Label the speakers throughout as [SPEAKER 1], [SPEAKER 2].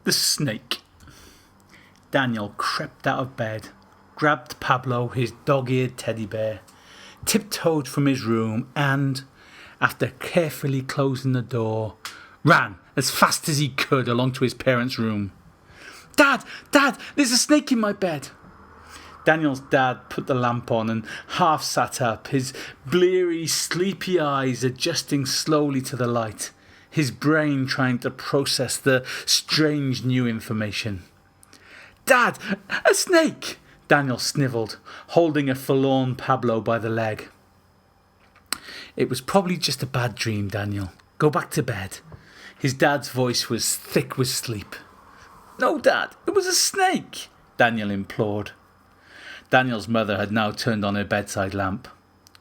[SPEAKER 1] The snake. Daniel crept out of bed, grabbed Pablo, his dog-eared teddy bear, tiptoed from his room and, after carefully closing the door, ran as fast as he could along to his parents' room. Dad! Dad! There's a snake in my bed! Daniel's dad put the lamp on and half sat up, his bleary, sleepy eyes adjusting slowly to the light, his brain trying to process the strange new information. Dad! A snake! Daniel snivelled, holding a forlorn Pablo by the leg. It was probably just a bad dream, Daniel. Go back to bed. His dad's voice was thick with sleep. No, Dad, it was a snake, Daniel implored. Daniel's mother had now turned on her bedside lamp.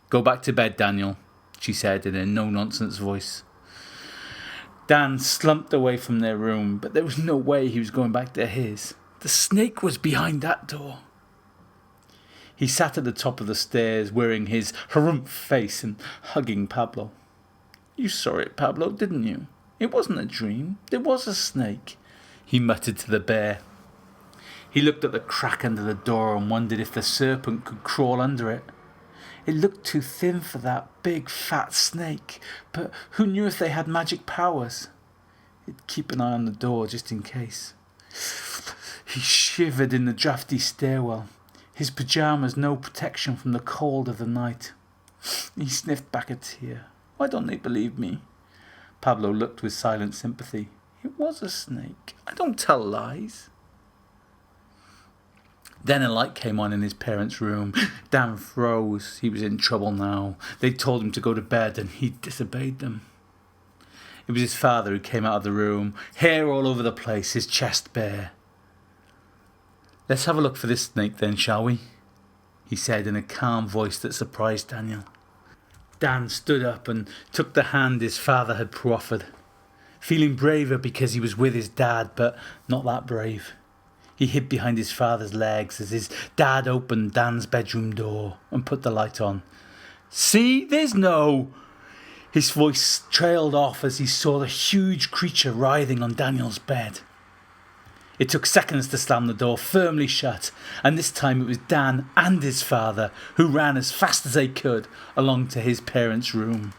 [SPEAKER 1] Go back to bed, Daniel, she said in a no-nonsense voice. Dan slumped away from their room, but there was no way he was going back to his. The snake was behind that door. He sat at the top of the stairs, wearing his harumph face and hugging Pablo. You saw it, Pablo, didn't you? It wasn't a dream. There was a snake, he muttered to the bear. He looked at the crack under the door and wondered if the serpent could crawl under it. It looked too thin for that big fat snake, but who knew if they had magic powers? He'd keep an eye on the door just in case. He shivered in the drafty stairwell, his pyjamas no protection from the cold of the night. He sniffed back a tear. Why don't they believe me? Pablo looked with silent sympathy. It was a snake. I don't tell lies. Then a light came on in his parents' room. Dan froze. He was in trouble now. They told him to go to bed and he disobeyed them. It was his father who came out of the room, hair all over the place, his chest bare. Let's have a look for this snake then, shall we? He said in a calm voice that surprised Daniel. Dan stood up and took the hand his father had proffered, feeling braver because he was with his dad, but not that brave. He hid behind his father's legs as his dad opened Dan's bedroom door and put the light on. See, there's no... His voice trailed off as he saw the huge creature writhing on Daniel's bed. It took seconds to slam the door firmly shut, and this time it was Dan and his father who ran as fast as they could along to his parents' room.